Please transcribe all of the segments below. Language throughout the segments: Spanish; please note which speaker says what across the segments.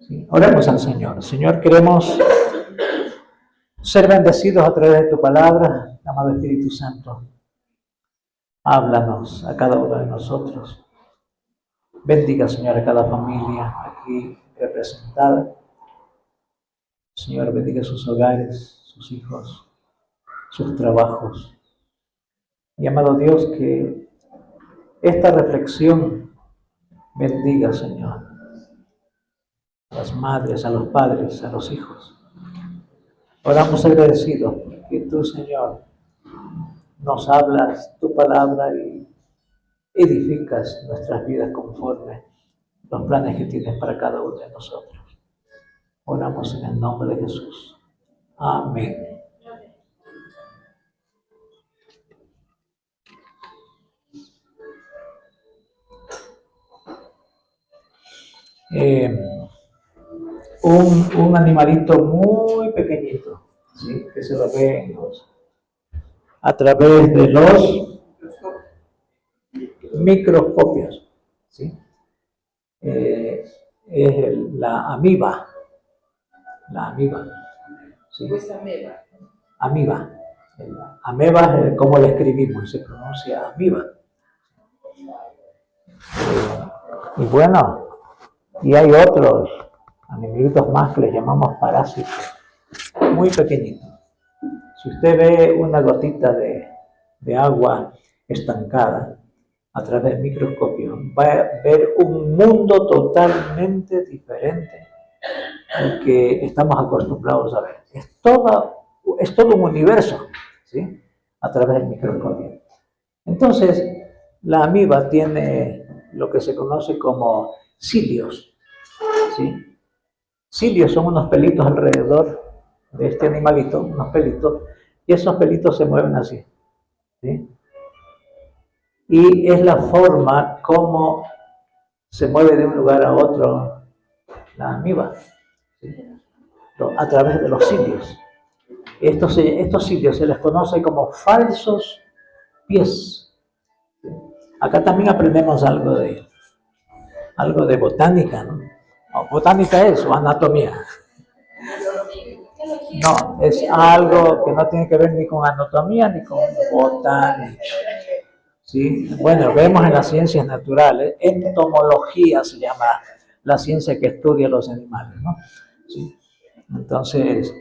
Speaker 1: Sí. Oremos al Señor. Señor, queremos ser bendecidos a través de tu palabra, amado Espíritu Santo. Háblanos a cada uno de nosotros. Bendiga, Señor, a cada familia aquí representada. Señor, bendiga sus hogares, sus hijos, sus trabajos. Y amado Dios, que esta reflexión bendiga, Señor, a las madres, a los padres, a los hijos. Oramos agradecidos que tú, Señor, nos hablas tu palabra y edificas nuestras vidas conforme los planes que tienes para cada uno de nosotros. Oramos en el nombre de Jesús. Amén. Un animalito muy pequeñito, ¿sí? Que se lo ve a través de los microscopios, ¿sí? Es la amiba. La amiba. ¿Sí?
Speaker 2: Pues ameba.
Speaker 1: Amiba. Ameba es como le escribimos, se pronuncia amiba. Y bueno, y hay otros animalitos más que les llamamos parásitos, muy pequeñitos. Si usted ve una gotita de agua estancada a través del microscopio, va a ver un mundo totalmente diferente al que estamos acostumbrados a ver. Es todo un universo, ¿sí? A través del microscopio. Entonces, la amiba tiene lo que se conoce como cilios, ¿sí? Cilios son unos pelitos alrededor de este animalito, unos pelitos, y esos pelitos se mueven así, ¿sí? Y es la forma como se mueve de un lugar a otro la amiba, ¿sí? A través de los cilios. Estos cilios se les conoce como falsos pies. Acá también aprendemos algo de botánica, ¿no? No, botánica es o anatomía. No, es algo que no tiene que ver ni con anatomía ni con botánica. ¿Sí? Bueno, vemos en las ciencias naturales, entomología se llama la ciencia que estudia los animales, ¿no? ¿Sí? Entonces,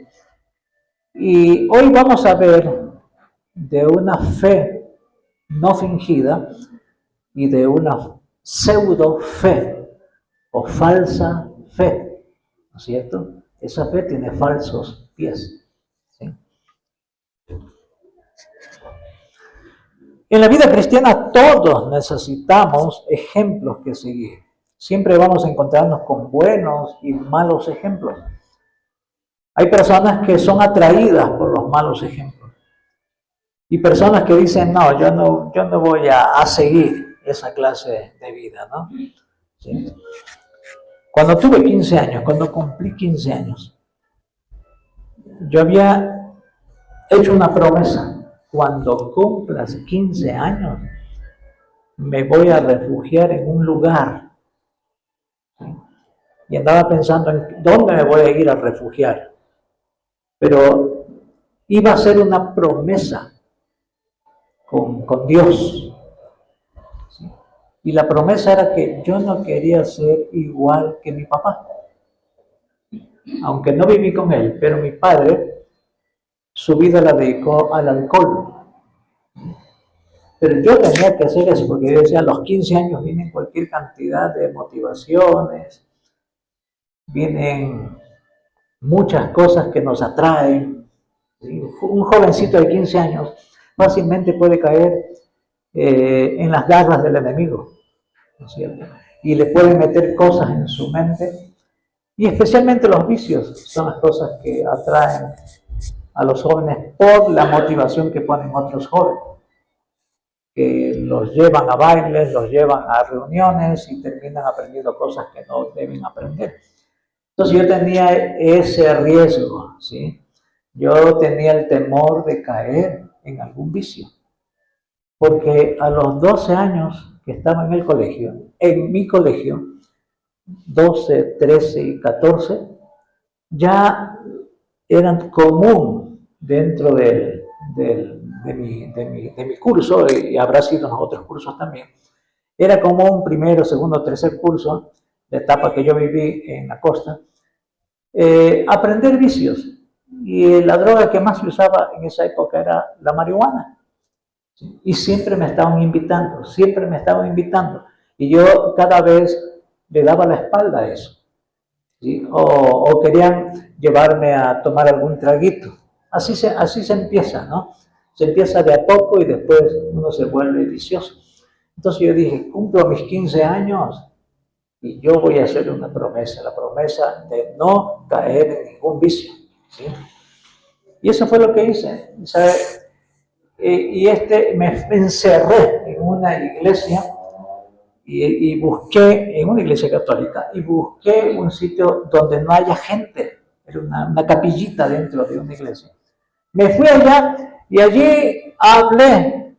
Speaker 1: y hoy vamos a ver de una fe no fingida y de una pseudo fe o falsa fe, ¿no es cierto? Esa fe tiene falsos pies, ¿sí? En la vida cristiana todos necesitamos ejemplos que seguir. Siempre vamos a encontrarnos con buenos y malos ejemplos. Hay personas que son atraídas por los malos ejemplos. Y personas que dicen, no, yo no voy a seguir esa clase de vida, ¿no? ¿Sí? Cuando tuve 15 años, cuando cumplí 15 años, yo había hecho una promesa. Cuando cumplas 15 años, me voy a refugiar en un lugar. ¿Sí? Y andaba pensando en dónde me voy a ir a refugiar. Pero iba a ser una promesa con Dios. ¿Sí? Y la promesa era que yo no quería ser igual que mi papá. Aunque no viví con él, pero mi padre su vida la dedicó al alcohol. Pero yo tenía que hacer eso porque yo decía, a los 15 años vienen cualquier cantidad de motivaciones, vienen muchas cosas que nos atraen. ¿Sí? Un jovencito de 15 años fácilmente puede caer en las garras del enemigo, ¿no es cierto? Y le pueden meter cosas en su mente, y especialmente los vicios son las cosas que atraen a los jóvenes por la motivación que ponen otros jóvenes, que los llevan a bailes, los llevan a reuniones y terminan aprendiendo cosas que no deben aprender. Entonces yo tenía ese riesgo, ¿sí? Yo tenía el temor de caer en algún vicio, porque a los 12 años que estaba en el colegio, en mi colegio, 12, 13 y 14, ya eran común dentro de mi curso, y habrá sido en los otros cursos también. Era común primero, segundo, tercer curso, la etapa que yo viví en la costa, aprender vicios. Y la droga que más se usaba en esa época era la marihuana. Y siempre me estaban invitando, siempre me estaban invitando. Y yo cada vez le daba la espalda a eso. ¿Sí? O querían llevarme a tomar algún traguito. Así se empieza, ¿no? Se empieza de a poco y después uno se vuelve vicioso. Entonces yo dije, cumplo mis 15 años y yo voy a hacer una promesa, la promesa de no caer en ningún vicio. ¿Sí? Y eso fue lo que hice. ¿Sabe? Me encerré en una iglesia y busqué, en una iglesia católica, y busqué un sitio donde no haya gente. Era una capillita dentro de una iglesia. Me fui allá y allí hablé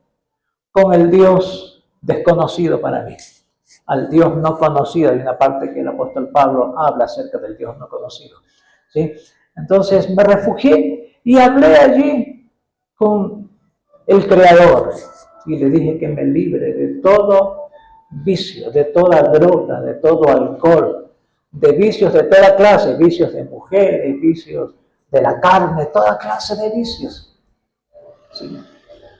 Speaker 1: con el Dios desconocido para mí, al Dios no conocido. Hay una parte que el apóstol Pablo habla acerca del Dios no conocido. ¿Sí? Entonces me refugié y hablé allí con el Creador y le dije que me libre de todo vicio, de toda droga, de todo alcohol, de vicios de toda clase, vicios de mujeres, vicios de la carne, toda clase de vicios. ¿Sí?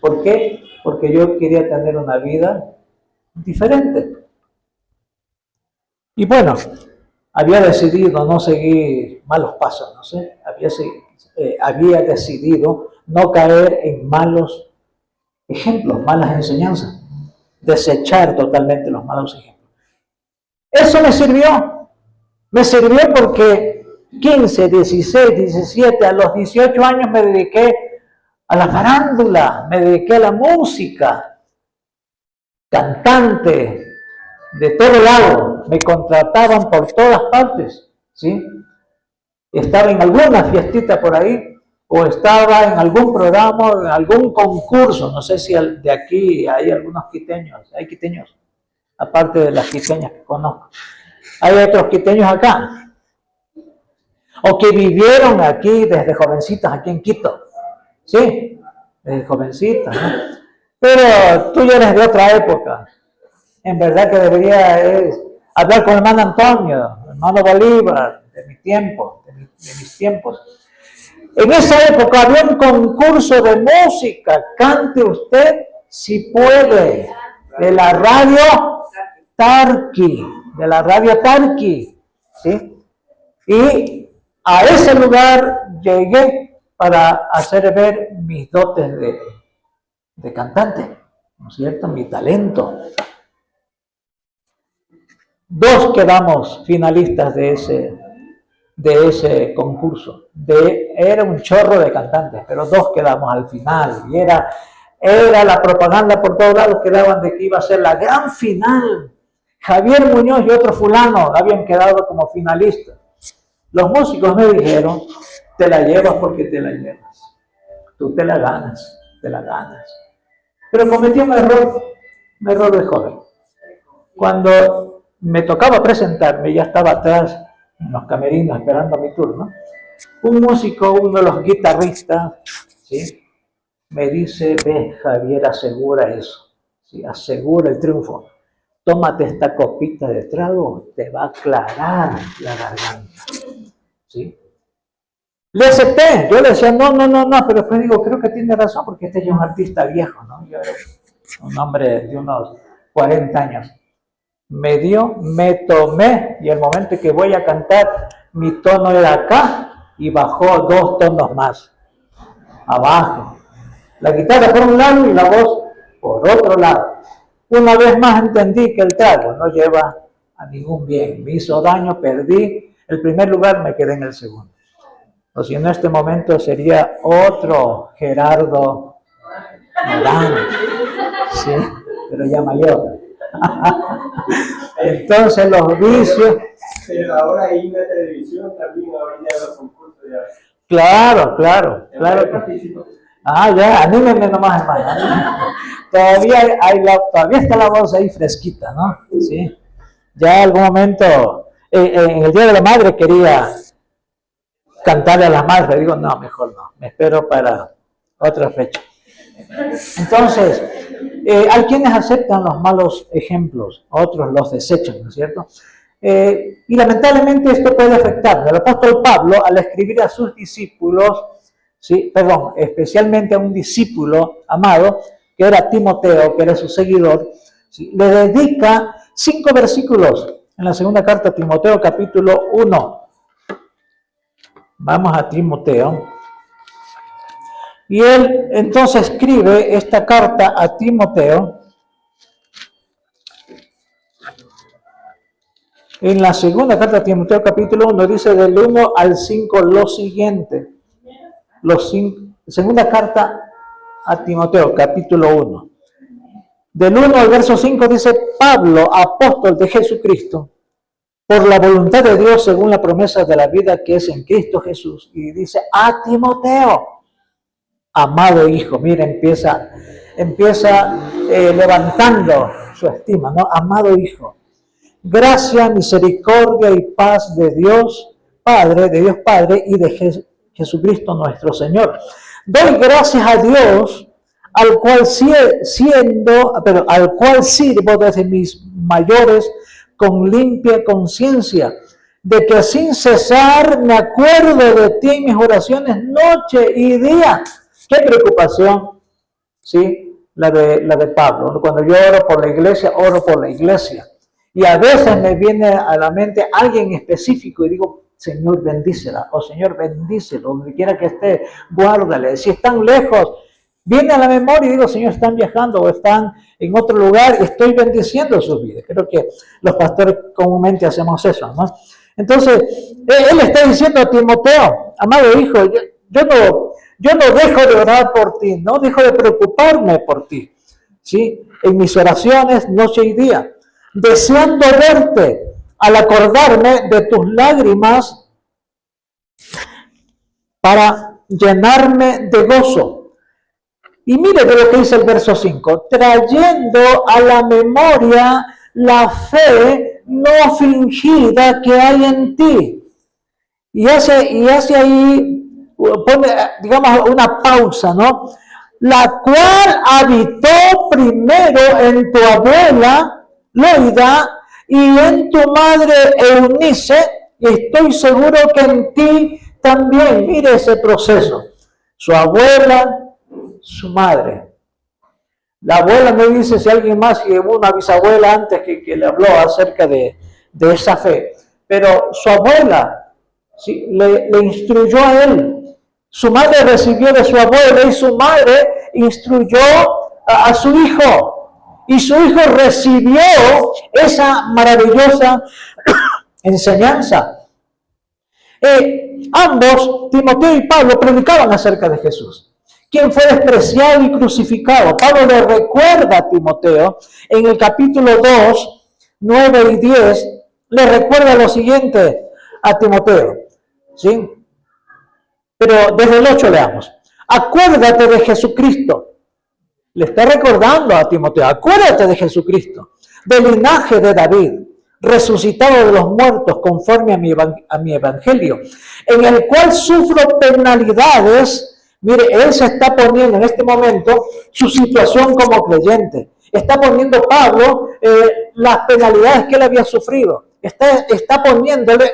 Speaker 1: ¿Por qué? Porque yo quería tener una vida diferente. Y bueno, había decidido no seguir malos pasos, no sé, había decidido no caer en malos ejemplos, malas enseñanzas, desechar totalmente los malos ejemplos. Eso me sirvió porque 15, 16, 17, a los 18 años me dediqué a la farándula, me dediqué a la música, cantante, de todo lado, me contrataban por todas partes, ¿sí? Estaba en alguna fiestita por ahí, o estaba en algún programa, en algún concurso. No sé si de aquí hay algunos quiteños, hay quiteños, aparte de las quiteñas que conozco. Hay otros quiteños acá, o que vivieron aquí desde jovencitas, aquí en Quito, ¿sí? Desde jovencitas, ¿no? Pero tú ya eres de otra época. En verdad que debería hablar con el hermano Antonio, el hermano Bolívar, de mi tiempo, de mis tiempos. En esa época había un concurso de música, cante usted si puede, de la radio Tarqui, ¿sí? Y a ese lugar llegué para hacer ver mis dotes de cantante, ¿no es cierto? Mi talento. 2 quedamos finalistas de ese concurso. Era un chorro de cantantes, pero 2 quedamos al final. Y era la propaganda por todos lados que daban de que iba a ser la gran final. Javier Muñoz y otro fulano habían quedado como finalistas. Los músicos me dijeron, te la llevas porque te la llevas. Tú te la ganas. Pero cometí un error de joven. Cuando me tocaba presentarme, ya estaba atrás en los camerinos esperando mi turno. Un músico, uno de los guitarristas, ¿sí? Me dice, ve Javier, asegura eso, ¿sí? Asegura el triunfo. Tómate esta copita de trago, te va a aclarar la garganta, ¿sí? Le acepté, yo le decía, no, pero después digo, creo que tiene razón, porque este es un artista viejo, ¿no? Yo era un hombre de unos 40 años. Me tomé, y el momento que voy a cantar, mi tono era acá y bajó 2 tonos más abajo. La guitarra por un lado y la voz por otro lado. Una vez más entendí que el trago no lleva a ningún bien. Me hizo daño, perdí el primer lugar, me quedé en el segundo. O si en este momento sería otro Gerardo Morán, ¿sí? Pero ya mayor. Entonces los vicios.
Speaker 2: Pero ahora hay una televisión también, ahorita los concursos ya.
Speaker 1: Claro. Ya, anímenme nomás, hermano. Todavía está la voz ahí fresquita, ¿no? Sí. Ya en algún momento en el Día de la Madre quería cantarle a la madre, digo, no, mejor no, me espero para otra fecha. Entonces, hay quienes aceptan los malos ejemplos, otros los desechan, ¿no es cierto? Y lamentablemente esto puede afectar. El apóstol Pablo, al escribir a sus discípulos, ¿sí? Especialmente a un discípulo amado, que era Timoteo, que era su seguidor, ¿sí? Le dedica 5 versículos en la segunda carta a Timoteo, capítulo 1. Vamos a Timoteo. Y él entonces escribe esta carta a Timoteo. En la segunda carta a Timoteo, capítulo 1, dice del 1 al 5 lo siguiente. Segunda carta a Timoteo, capítulo 1. Del 1 al verso 5 dice: Pablo, apóstol de Jesucristo, por la voluntad de Dios, según la promesa de la vida que es en Cristo Jesús. Y dice a Timoteo, amado hijo. Mira, empieza levantando su estima, ¿no? Amado hijo. Gracia, misericordia y paz de Dios Padre, y de Jesucristo nuestro Señor. Doy gracias a Dios, al cual sirvo desde mis mayores con limpia conciencia, de que sin cesar me acuerdo de ti en mis oraciones noche y día. Qué preocupación, ¿sí? La de Pablo. Cuando yo oro por la iglesia. Y a veces me viene a la mente alguien específico y digo, Señor, bendícela, o Señor, bendícelo, donde quiera que esté, guárdale. Si están lejos, viene a la memoria y digo, Señor, están viajando o están en otro lugar, estoy bendiciendo sus vidas. Creo que los pastores comúnmente hacemos eso, ¿no? Entonces, él está diciendo a Timoteo, amado hijo, yo no dejo de orar por ti, no dejo de preocuparme por ti, ¿sí? En mis oraciones, noche y día, deseando verte, al acordarme de tus lágrimas para llenarme de gozo. Y mire de lo que dice el verso 5, trayendo a la memoria la fe no fingida que hay en ti. Y hace ahí, pone, digamos, una pausa, ¿no? La cual habitó primero en tu abuela Loida y en tu madre Eunice, y estoy seguro que en ti también. Mire ese proceso. Su abuela, su madre. La abuela me dice si alguien más, si hubo una bisabuela antes que le habló acerca de esa fe. Pero su abuela, ¿sí? le instruyó a él. Su madre recibió de su abuela y su madre instruyó a su hijo. Y su hijo recibió esa maravillosa enseñanza. Ambos, Timoteo y Pablo, predicaban acerca de Jesús, quien fue despreciado y crucificado. Pablo le recuerda a Timoteo en el capítulo 2, 9 y 10, le recuerda lo siguiente a Timoteo, ¿sí? Pero desde el 8 leamos. Acuérdate de Jesucristo. Le está recordando a Timoteo, acuérdate de Jesucristo, del linaje de David, resucitado de los muertos conforme a mi evangelio, en el cual sufro penalidades. Mire, él se está poniendo en este momento su situación como creyente. Está poniendo Pablo las penalidades que él había sufrido. Está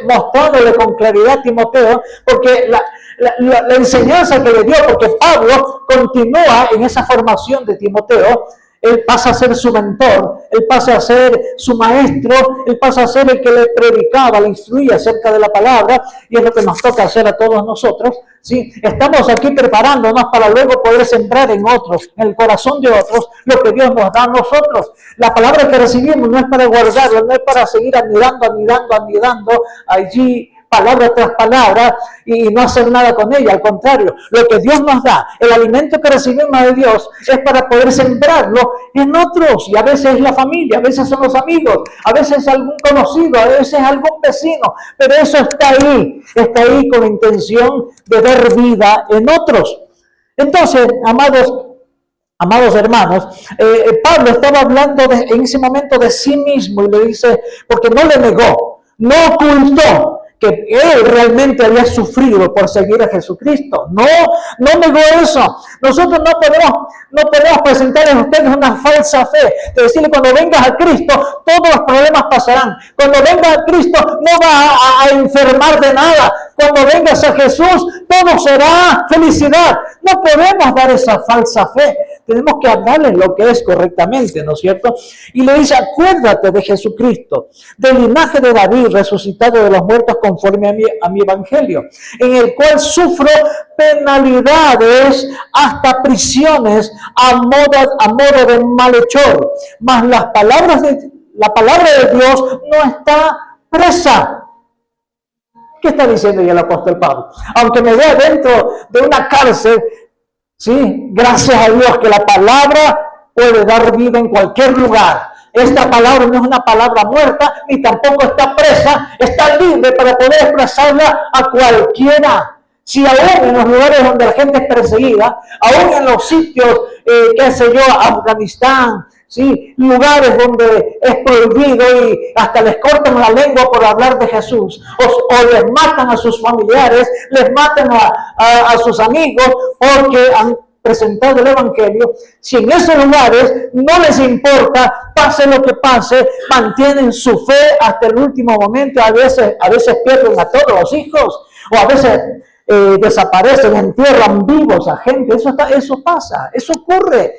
Speaker 1: mostrándole con claridad a Timoteo, porque la enseñanza que le dio, porque Pablo continúa en esa formación de Timoteo. Él pasa a ser su mentor, él pasa a ser su maestro, él pasa a ser el que le predicaba, le instruía acerca de la palabra, y es lo que nos toca hacer a todos nosotros, ¿sí? Estamos aquí preparándonos para luego poder sembrar en otros, en el corazón de otros, lo que Dios nos da a nosotros. La palabra que recibimos no es para guardarla, no es para seguir anidando allí, palabra tras palabra, y no hacer nada con ella. Al contrario, lo que Dios nos da, el alimento que recibimos de Dios, es para poder sembrarlo en otros. Y a veces es la familia, a veces son los amigos, a veces es algún conocido, a veces es algún vecino. Pero eso está ahí con la intención de dar vida en otros. Entonces, amados hermanos, Pablo estaba hablando en ese momento de sí mismo y le dice, porque no le negó no ocultó que él realmente había sufrido por seguir a Jesucristo. No negó eso. Nosotros no podemos presentarles a ustedes una falsa fe, de decirle cuando vengas a Cristo todos los problemas pasarán. Cuando vengas a Cristo no vas a enfermar de nada. Cuando vengas a Jesús todo será felicidad. No podemos dar esa falsa fe. Tenemos que hablarles lo que es correctamente, ¿no es cierto? Y le dice, acuérdate de Jesucristo, del linaje de David, resucitado de los muertos conforme a mi evangelio, en el cual sufro penalidades hasta prisiones a modo de malhechor. Mas la palabra de Dios no está presa. ¿Qué está diciendo ya el apóstol Pablo? Aunque me vea dentro de una cárcel, sí, gracias a Dios que la palabra puede dar vida en cualquier lugar. Esta palabra no es una palabra muerta, ni tampoco está presa, está libre para poder expresarla a cualquiera. Si aún en los lugares donde la gente es perseguida, aún en los sitios, qué sé yo, Afganistán, ¿sí? Lugares donde es prohibido y hasta les cortan la lengua por hablar de Jesús, o les matan a sus familiares, les matan a sus amigos porque han presentado el Evangelio. Si en esos lugares no les importa, pase lo que pase, mantienen su fe hasta el último momento. A veces pierden a todos los hijos, o a veces desaparecen, entierran vivos a gente. Eso pasa, eso ocurre.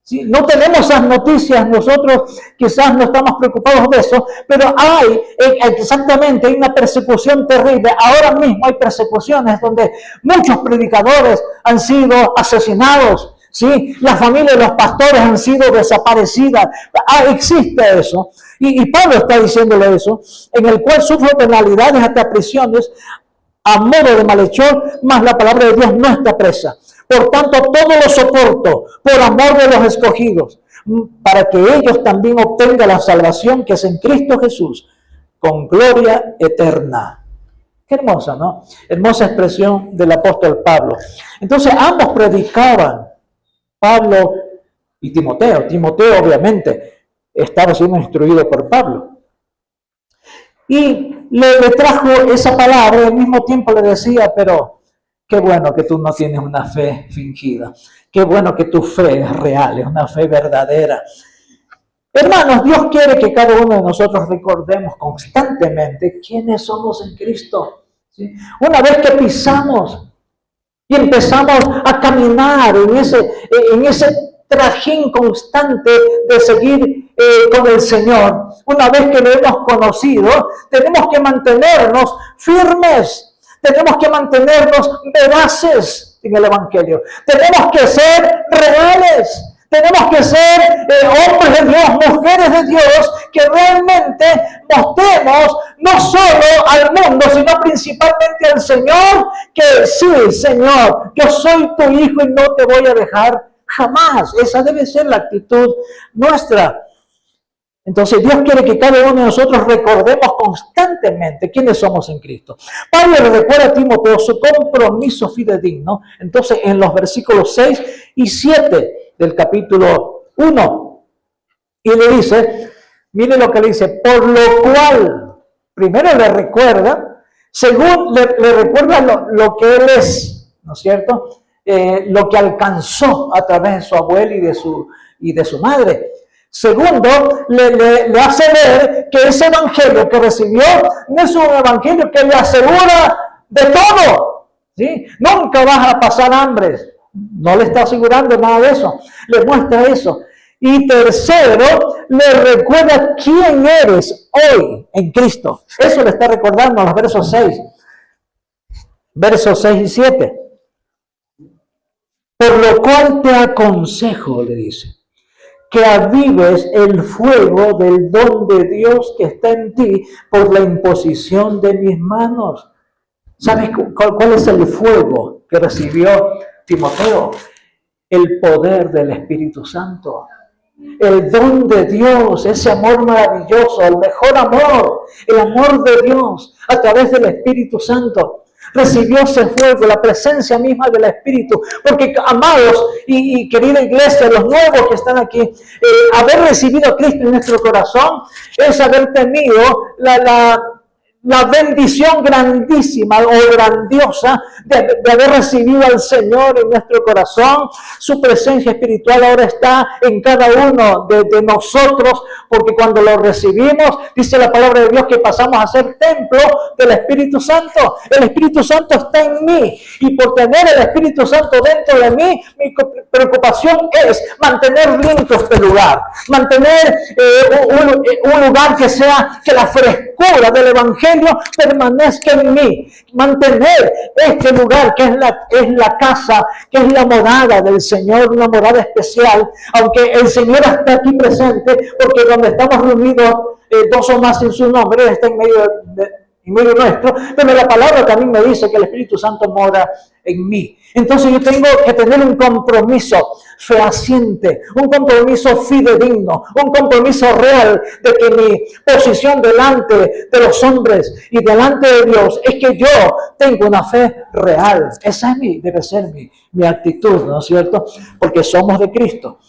Speaker 1: ¿Sí? No tenemos esas noticias, nosotros quizás no estamos preocupados de eso, pero hay una persecución terrible. Ahora mismo hay persecuciones donde muchos predicadores han sido asesinados, ¿sí? Las familias de los pastores han sido desaparecidas. Existe eso, y Pablo está diciéndole eso, en el cual sufro penalidades hasta prisiones a modo de malhechor, mas la palabra de Dios no está presa. Por tanto, todo lo soporto por amor de los escogidos, para que ellos también obtengan la salvación que es en Cristo Jesús, con gloria eterna. Qué hermosa, ¿no? Hermosa expresión del apóstol Pablo. Entonces, ambos predicaban, Pablo y Timoteo. Timoteo, obviamente, estaba siendo instruido por Pablo. Y le trajo esa palabra y al mismo tiempo le decía, pero qué bueno que tú no tienes una fe fingida. Qué bueno que tu fe es real, es una fe verdadera. Hermanos, Dios quiere que cada uno de nosotros recordemos constantemente quiénes somos en Cristo. ¿Sí? Una vez que pisamos y empezamos a caminar en ese trajín constante de seguir con el Señor, una vez que lo hemos conocido, tenemos que mantenernos firmes. Tenemos que mantenernos veraces en el Evangelio. Tenemos que ser reales. Tenemos que ser hombres de Dios, mujeres de Dios, que realmente mostremos no solo al mundo, sino principalmente al Señor, que sí, Señor, yo soy tu hijo y no te voy a dejar jamás. Esa debe ser la actitud nuestra. Entonces Dios quiere que cada uno de nosotros recordemos constantemente quiénes somos en Cristo. Pablo le recuerda a Timoteo su compromiso fidedigno. Entonces en los versículos 6 y 7 del capítulo 1. Y le dice, mire lo que le dice, por lo cual, primero le recuerda, según le recuerda lo que él es, ¿no es cierto? Lo que alcanzó a través de su abuelo y de su madre. Segundo, le hace ver que ese evangelio que recibió no es un evangelio que le asegura de todo, ¿sí? Nunca vas a pasar hambre, no le está asegurando nada de eso, le muestra eso. Y tercero, le recuerda quién eres hoy en Cristo. Eso le está recordando en los versos 6 y 7. Por lo cual te aconsejo, le dice, que avives el fuego del don de Dios que está en ti por la imposición de mis manos. ¿Sabes cuál es el fuego que recibió Timoteo? El poder del Espíritu Santo. El don de Dios, ese amor maravilloso, el mejor amor, el amor de Dios a través del Espíritu Santo. Recibió ese fuego, la presencia misma del Espíritu, porque amados y querida iglesia, los nuevos que están aquí, haber recibido a Cristo en nuestro corazón es haber tenido la bendición grandísima o grandiosa de haber recibido al Señor en nuestro corazón. Su presencia espiritual ahora está en cada uno de nosotros, porque cuando lo recibimos, dice la palabra de Dios que pasamos a ser templo del Espíritu Santo. El Espíritu Santo está en mí, y por tener el Espíritu Santo dentro de mí, mi preocupación es mantener limpio este lugar, mantener un lugar que la frescura del Evangelio permanezca en mí, mantener este lugar que es la casa, que es la morada del Señor, una morada especial, aunque el Señor está aquí presente, porque donde estamos reunidos, dos o más en su nombre, Él está en medio nuestro, pero la palabra también me dice que el Espíritu Santo mora en mí. Entonces yo tengo que tener un compromiso fehaciente, un compromiso fidedigno, un compromiso real de que mi posición delante de los hombres y delante de Dios es que yo tengo una fe real. Esa debe ser mi actitud, ¿no es cierto? Porque somos de Cristo.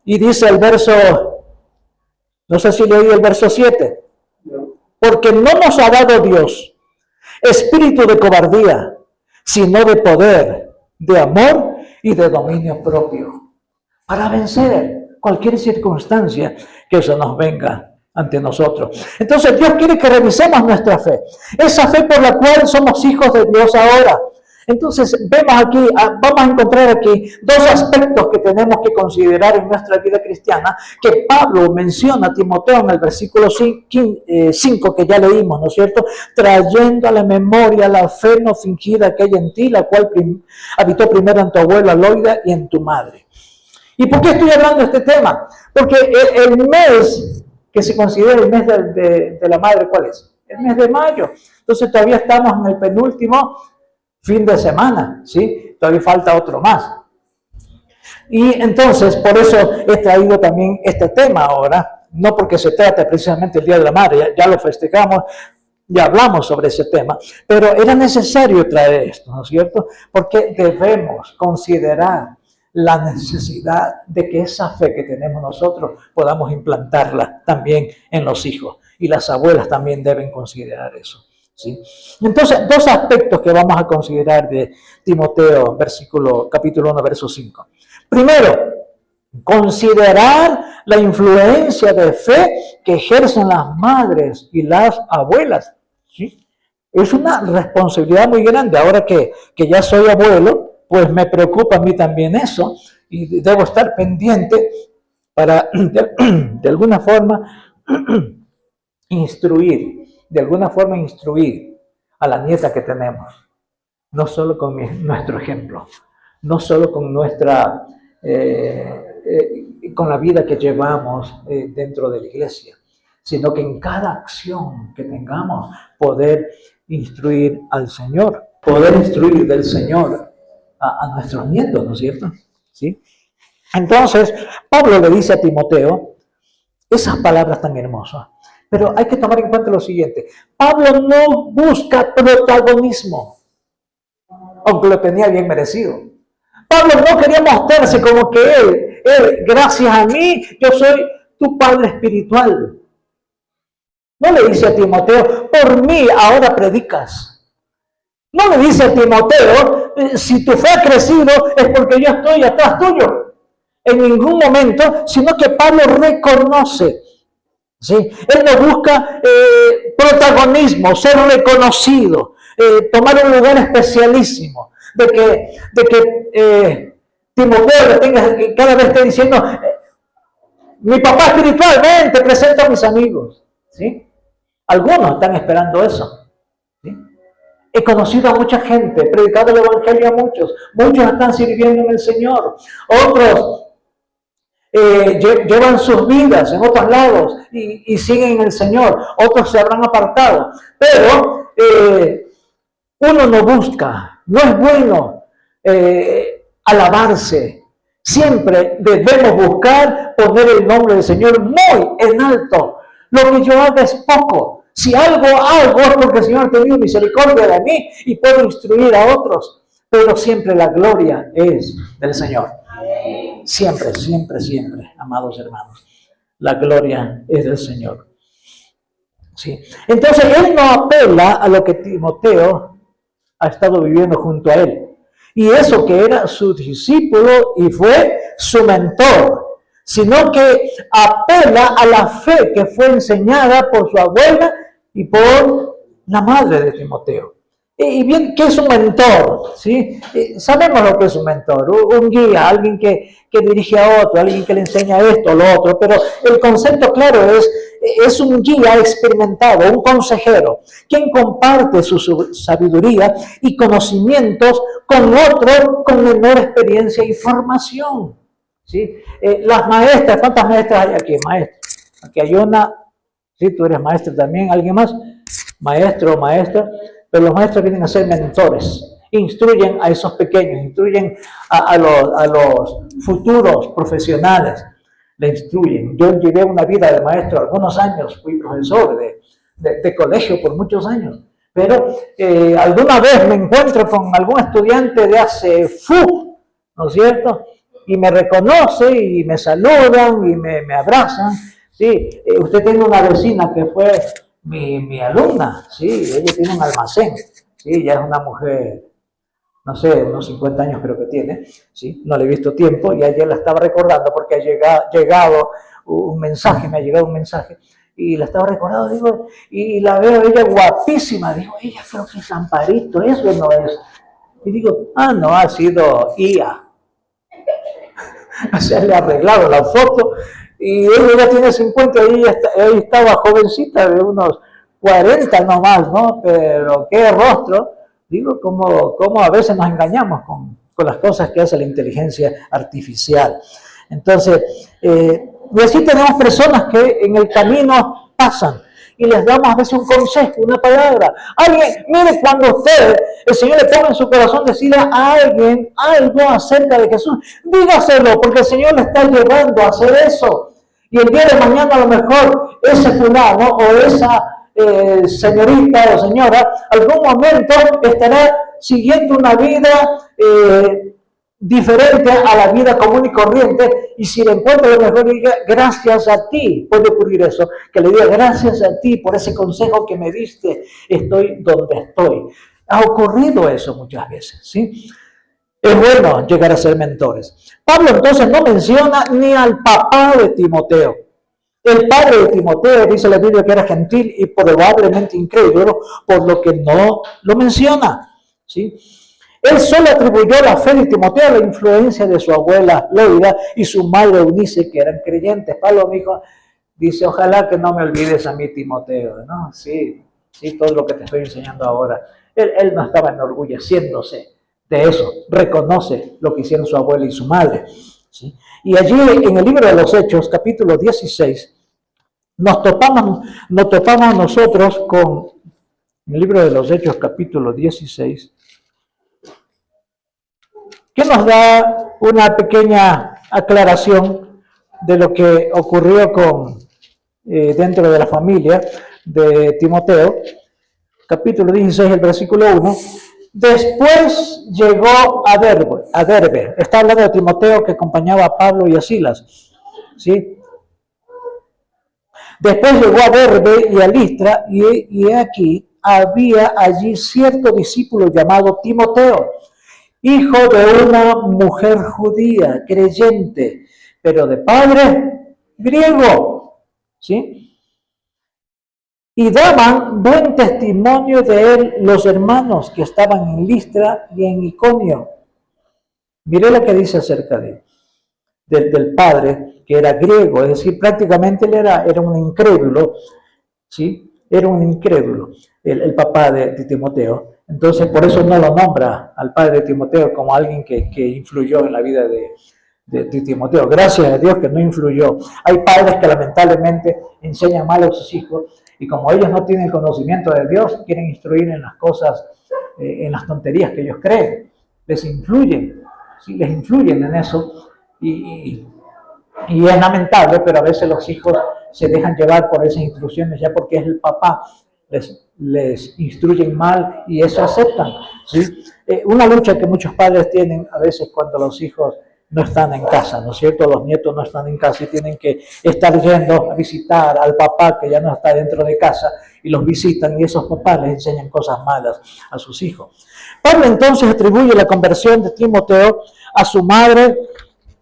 Speaker 1: Y dice el verso, no sé si leí el verso 7. Porque no nos ha dado Dios espíritu de cobardía, sino de poder, de amor y de dominio propio, para vencer cualquier circunstancia que se nos venga ante nosotros. Entonces Dios quiere que revisemos nuestra fe, esa fe por la cual somos hijos de Dios ahora. Entonces vamos a encontrar aquí dos aspectos que tenemos que considerar en nuestra vida cristiana, que Pablo menciona a Timoteo en el versículo 5 que ya leímos, ¿no es cierto? Trayendo a la memoria la fe no fingida que hay en ti, la cual habitó primero en tu abuela Loida y en tu madre. ¿Y por qué estoy hablando de este tema? Porque el mes que se considera el mes de la madre, ¿cuál es? El mes de mayo. Entonces todavía estamos en el penúltimo fin de semana, ¿sí? Todavía falta otro más. Y entonces, por eso he traído también este tema ahora, no porque se trata precisamente del Día de la Madre, ya lo festejamos, ya hablamos sobre ese tema, pero era necesario traer esto, ¿no es cierto? Porque debemos considerar la necesidad de que esa fe que tenemos nosotros podamos implantarla también en los hijos, y las abuelas también deben considerar eso. ¿Sí? Entonces, dos aspectos que vamos a considerar de Timoteo, capítulo 1, verso 5. Primero, considerar la influencia de fe que ejercen las madres y las abuelas. ¿Sí? Es una responsabilidad muy grande. Ahora que ya soy abuelo, pues me preocupa a mí también eso, y debo estar pendiente para, de alguna forma, instruir a la nieta que tenemos, no solo con nuestro ejemplo, no solo con con la vida que llevamos dentro de la iglesia, sino que en cada acción que tengamos poder instruir al Señor, poder instruir del Señor a nuestros nietos, ¿no es cierto? ¿Sí? Entonces, Pablo le dice a Timoteo esas palabras tan hermosas. Pero hay que tomar en cuenta lo siguiente: Pablo no busca protagonismo, aunque lo tenía bien merecido. Pablo no quería mostrarse como que él, gracias a mí, yo soy tu padre espiritual. No le dice a Timoteo, por mí ahora predicas. No le dice a Timoteo, si tu fe ha crecido es porque yo estoy atrás tuyo. En ningún momento, sino que Pablo reconoce. ¿Sí? Él no busca protagonismo, ser reconocido, tomar un lugar especialísimo, de que Timoteo le tenga, cada vez esté diciendo, mi papá espiritual, ven, te presento a mis amigos. ¿Sí? Algunos están esperando eso. ¿Sí? He conocido a mucha gente, predicado el evangelio a muchos están sirviendo en el Señor, otros llevan sus vidas en otros lados y siguen en el Señor, otros se habrán apartado, pero uno no busca, no es bueno alabarse. Siempre debemos buscar poner el nombre del Señor muy en alto. Lo que yo haga es poco. Si algo hago es porque el Señor ha tenido misericordia de mí y puedo instruir a otros, pero siempre la gloria es del Señor. Siempre, siempre, siempre, amados hermanos, la gloria es del Señor. ¿sí? Entonces, él no apela a lo que Timoteo ha estado viviendo junto a él. Y eso que era su discípulo y fue su mentor, sino que apela a la fe que fue enseñada por su abuela y por la madre de Timoteo. Y bien, ¿qué es un mentor? ¿Sí? Sabemos lo que es un mentor, un guía, alguien que dirige a otro, alguien que le enseña esto o lo otro, pero el concepto claro es un guía experimentado, un consejero, quien comparte su sabiduría y conocimientos con otro con menor experiencia y formación. ¿Sí? Las maestras, ¿cuántas maestras hay aquí? Maestras. Aquí hay una, ¿sí? Tú eres maestra también, ¿alguien más? Maestro o maestra. Pero los maestros vienen a ser mentores, instruyen a esos pequeños, instruyen a los futuros profesionales, le instruyen. Yo llevé una vida de maestro algunos años, fui profesor de colegio por muchos años, pero alguna vez me encuentro con algún estudiante de hace ¿no es cierto? Y me reconoce y me saludan y me abrazan. Sí, usted tiene una vecina que fue mi alumna, sí, ella tiene un almacén, sí, ella es una mujer, no sé, unos 50 años creo que tiene, sí, no le he visto tiempo y ayer la estaba recordando porque ha llegado un mensaje, me ha llegado un mensaje y la estaba recordando, digo, y la veo ella guapísima, digo, ella creo que es Amparito, eso no es, y digo, no, ha sido IA, se le ha arreglado la foto. Y ella ya tiene 50 y ella estaba jovencita de unos 40 nomás, ¿no? Pero qué rostro. Digo, como a veces nos engañamos con las cosas que hace la inteligencia artificial. Entonces, y así tenemos personas que en el camino pasan y les damos a veces un consejo, una palabra. Alguien, mire, cuando el Señor le pone en su corazón decirle a alguien algo acerca de Jesús, dígaselo, porque el Señor le está llevando a hacer eso. Y el día de mañana a lo mejor ese fulano o esa señorita o señora, algún momento estará siguiendo una vida diferente a la vida común y corriente, y si le encuentra lo mejor, diga, gracias a ti, puede ocurrir eso, que le diga, gracias a ti por ese consejo que me diste, estoy donde estoy. Ha ocurrido eso muchas veces, ¿sí? Es bueno llegar a ser mentores. Pablo entonces no menciona ni al papá de Timoteo. El padre de Timoteo dice la Biblia que era gentil y probablemente incrédulo, por lo que no lo menciona, ¿sí? Él solo atribuyó la fe de Timoteo a la influencia de su abuela Loida y su madre Eunice, que eran creyentes. Pablo dice, ojalá que no me olvides a mí, Timoteo, ¿no? Sí, todo lo que te estoy enseñando ahora. Él no estaba enorgulleciéndose de eso, reconoce lo que hicieron su abuela y su madre, ¿sí? Y allí en el libro de los Hechos, capítulo 16, nos topamos nosotros con, en el libro de los Hechos, capítulo 16, que nos da una pequeña aclaración de lo que ocurrió dentro de la familia de Timoteo, capítulo 16, el versículo 1. Después llegó a Derbe. Está hablando de Timoteo que acompañaba a Pablo y a Silas, ¿sí? Después llegó a Derbe y a Listra, y aquí había allí cierto discípulo llamado Timoteo, hijo de una mujer judía, creyente, pero de padre griego, ¿sí? Y daban buen testimonio de él los hermanos que estaban en Listra y en Iconio. Miré lo que dice acerca del padre, que era griego, es decir, prácticamente él era un incrédulo, ¿sí? Era un incrédulo, el papá de Timoteo. Entonces, por eso no lo nombra al padre de Timoteo como alguien que influyó en la vida de Timoteo. Gracias a Dios que no influyó. Hay padres que lamentablemente enseñan mal a sus hijos y como ellos no tienen conocimiento de Dios, quieren instruir en las cosas, en las tonterías que ellos creen. Les influyen, ¿sí? Les influyen en eso y es lamentable, pero a veces los hijos se dejan llevar por esas instrucciones ya porque es el papá. Les instruyen mal y eso aceptan, ¿sí? Una lucha que muchos padres tienen a veces cuando los hijos no están en casa, ¿no es cierto? Los nietos no están en casa y tienen que estar yendo a visitar al papá que ya no está dentro de casa y los visitan y esos papás les enseñan cosas malas a sus hijos. Pablo entonces atribuye la conversión de Timoteo a su madre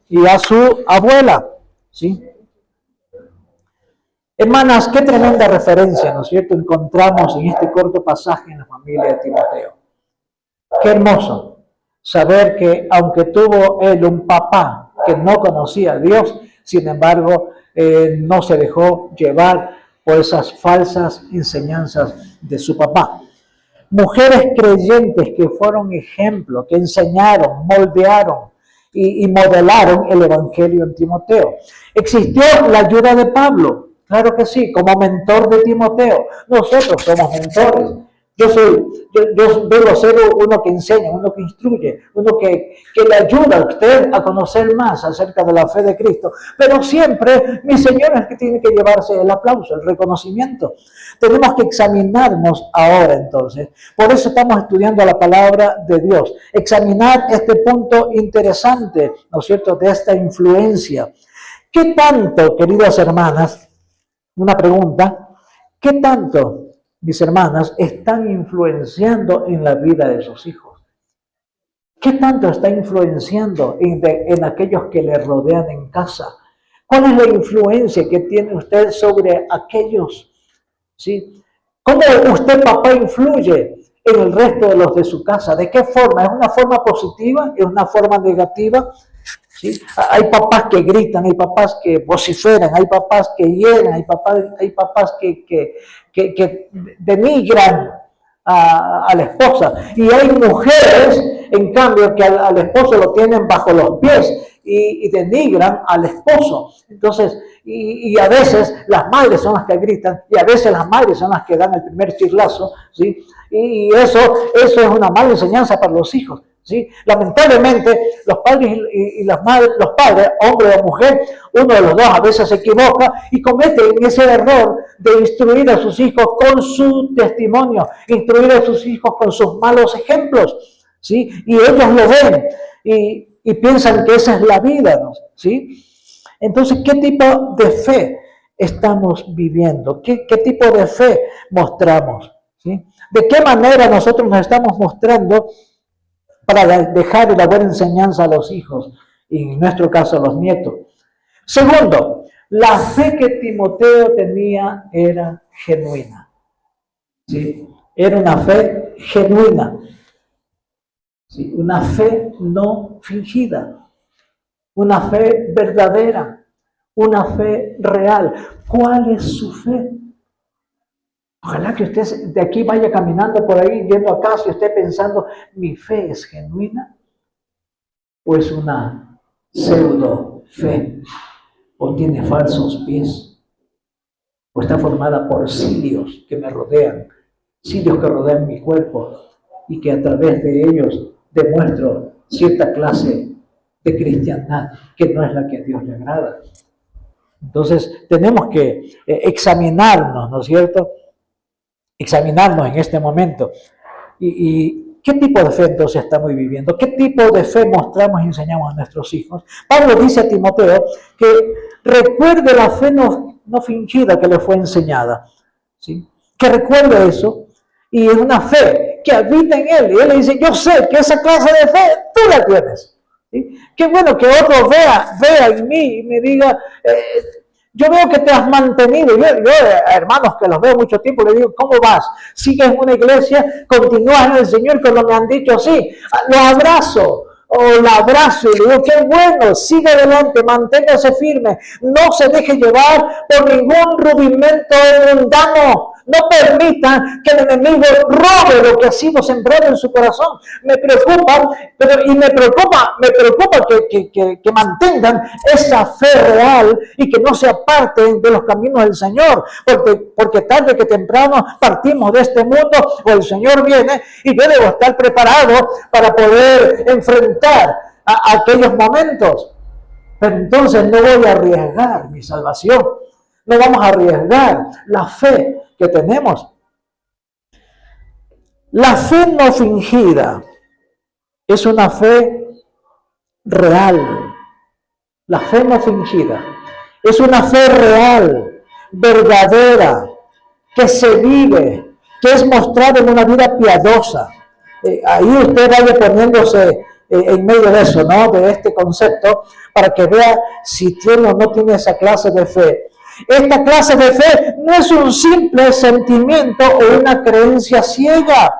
Speaker 1: y a su abuela, ¿sí? Hermanas, qué tremenda referencia, ¿no es cierto?, encontramos en este corto pasaje en la familia de Timoteo. Qué hermoso saber que aunque tuvo él un papá que no conocía a Dios, sin embargo, no se dejó llevar por esas falsas enseñanzas de su papá. Mujeres creyentes que fueron ejemplo, que enseñaron, moldearon y modelaron el Evangelio en Timoteo. Existió la ayuda de Pablo, claro que sí, como mentor de Timoteo. Nosotros somos mentores. Yo debo ser uno que enseña, uno que instruye, uno que le ayuda a usted a conocer más acerca de la fe de Cristo. Pero siempre, mi Señor, es que tiene que llevarse el aplauso, el reconocimiento. Tenemos que examinarnos ahora entonces. Por eso estamos estudiando la palabra de Dios. Examinar este punto interesante, ¿no es cierto?, de esta influencia. ¿Qué tanto, queridas hermanas, una pregunta, qué tanto, mis hermanas, están influenciando en la vida de sus hijos? ¿Qué tanto está influenciando en aquellos que le rodean en casa? ¿Cuál es la influencia que tiene usted sobre aquellos? ¿Sí? ¿Cómo usted, papá, influye en el resto de los de su casa? ¿De qué forma? ¿Es una forma positiva? ¿Es una forma negativa? ¿Sí? Hay papás que gritan, hay papás que vociferan, hay papás que hieren, hay papás que denigran a la esposa. Y hay mujeres, en cambio, que al esposo lo tienen bajo los pies y denigran al esposo. Entonces, y a veces las madres son las que gritan, y a veces las madres son las que dan el primer chirlazo, ¿sí? Y eso es una mala enseñanza para los hijos. ¿Sí? Lamentablemente, los padres y las madres, los padres, hombre o mujer, uno de los dos a veces se equivoca y comete ese error de instruir a sus hijos con su testimonio, instruir a sus hijos con sus malos ejemplos, ¿sí? Y ellos lo ven y piensan que esa es la vida, ¿no? ¿Sí? Entonces, ¿qué tipo de fe estamos viviendo? ¿Qué tipo de fe mostramos? ¿Sí? ¿De qué manera nosotros nos estamos mostrando para dejar la buena enseñanza a los hijos y en nuestro caso a los nietos? Segundo, la fe que Timoteo tenía era genuina. ¿Sí? Era una fe genuina. ¿Sí? Una fe no fingida. Una fe verdadera. Una fe real. ¿Cuál es su fe? Ojalá que usted de aquí vaya caminando por ahí, yendo a casa y esté pensando, ¿mi fe es genuina? ¿O es una pseudo fe? ¿O tiene falsos pies? ¿O está formada por cilios que me rodean? Cilios que rodean mi cuerpo y que a través de ellos demuestro cierta clase de cristiandad que no es la que a Dios le agrada. Entonces tenemos que examinarnos, ¿no es cierto? Examinarnos en este momento. ¿Y qué tipo de fe entonces estamos viviendo? ¿Qué tipo de fe mostramos y enseñamos a nuestros hijos? Pablo dice a Timoteo que recuerde la fe no fingida que le fue enseñada, ¿sí? Que recuerde eso, y es una fe que habita en él. Y él le dice, yo sé que esa clase de fe tú la tienes, ¿sí? Qué bueno que otro vea en mí y me diga, yo veo que te has mantenido. Yo, hermanos que los veo mucho tiempo, le digo, ¿cómo vas? ¿Sigues en una iglesia? ¿Continúas en el Señor? Cuando me han dicho sí, lo abrazo. O la abrazo y le digo, qué bueno, sigue adelante, manténgase firme, no se deje llevar por ningún rudimento mundano. No permita que el enemigo robe lo que ha sido sembrado en su corazón. Me preocupa que mantengan esa fe real y que no se aparten de los caminos del Señor, porque tarde que temprano partimos de este mundo o el Señor viene y yo debo estar preparado para poder enfrentar a aquellos momentos. Pero entonces no voy a arriesgar mi salvación, no vamos a arriesgar la fe que tenemos. La fe no fingida es una fe real, La fe no fingida. Es una fe real, verdadera, que se vive, que es mostrada en una vida piadosa. Ahí usted vaya poniéndose en medio de eso, ¿no? De este concepto, para que vea si tiene o no tiene esa clase de fe. Esta clase de fe no es un simple sentimiento o una creencia ciega.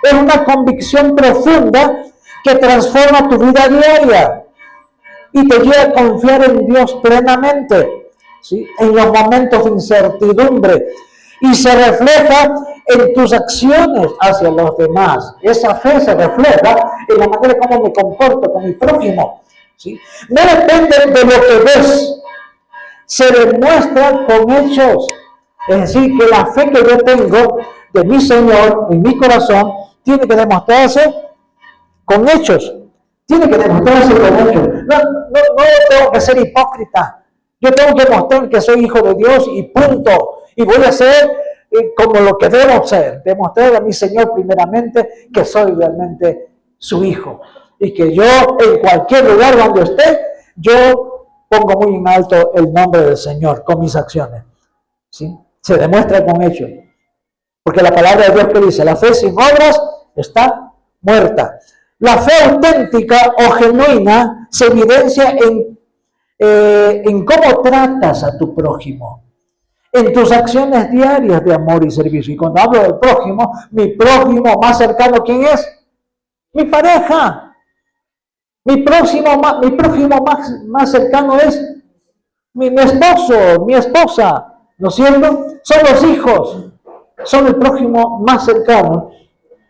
Speaker 1: Es una convicción profunda que transforma tu vida diaria y te lleva a confiar en Dios plenamente, ¿sí? En los momentos de incertidumbre, y se refleja en tus acciones hacia los demás. Esa fe se refleja en la manera como me comporto con mi prójimo, ¿sí? No depende de lo que ves, se demuestra con hechos. Es decir, que la fe que yo tengo de mi Señor en mi corazón tiene que demostrarse con hechos. Tiene que demostrarse con hechos. No tengo que ser hipócrita. Yo tengo que mostrar que soy hijo de Dios y punto. Y voy a ser como lo que debo ser. Demostrar a mi Señor primeramente que soy realmente su hijo. Y que yo en cualquier lugar donde esté, yo pongo muy en alto el nombre del Señor con mis acciones. ¿Sí? Se demuestra con hechos. Porque la palabra de Dios que dice, la fe sin obras está muerta. La fe auténtica o genuina se evidencia en cómo tratas a tu prójimo, en tus acciones diarias de amor y servicio. Y cuando hablo del prójimo, mi prójimo más cercano, ¿quién es? Mi pareja. Mi prójimo más cercano es mi esposo, mi esposa, ¿no es cierto? Son los hijos, son el prójimo más cercano.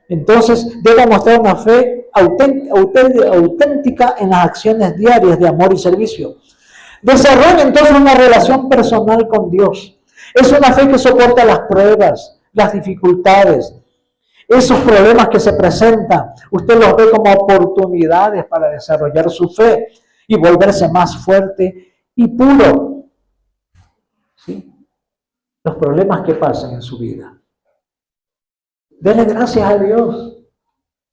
Speaker 1: Entonces, debo mostrar una fe auténtica en las acciones diarias de amor y servicio. Desarrolla entonces una relación personal con Dios. Es una fe que soporta las pruebas, las dificultades, esos problemas que se presentan. Usted los ve como oportunidades para desarrollar su fe y volverse más fuerte y puro. ¿Sí? Los problemas que pasan en su vida. Denle gracias a Dios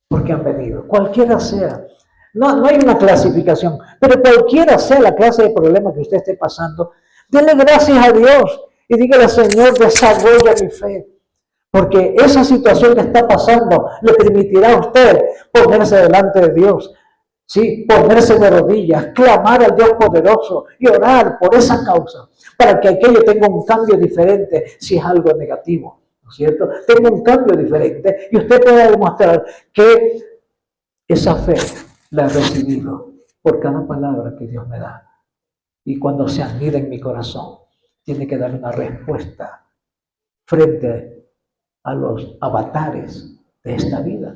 Speaker 1: porque han venido, cualquiera sea. No hay una clasificación, pero cualquiera sea la clase de problema que usted esté pasando, denle gracias a Dios y dígale, Señor, desarrolla mi fe, porque esa situación que está pasando le permitirá a usted ponerse delante de Dios, ¿sí? Ponerse de rodillas, clamar al Dios poderoso y orar por esa causa, para que aquello tenga un cambio diferente si es algo negativo. ¿No es cierto? Tenga un cambio diferente y usted puede demostrar que esa fe la he recibido por cada palabra que Dios me da. Y cuando se anida en mi corazón, tiene que dar una respuesta frente a los avatares de esta vida,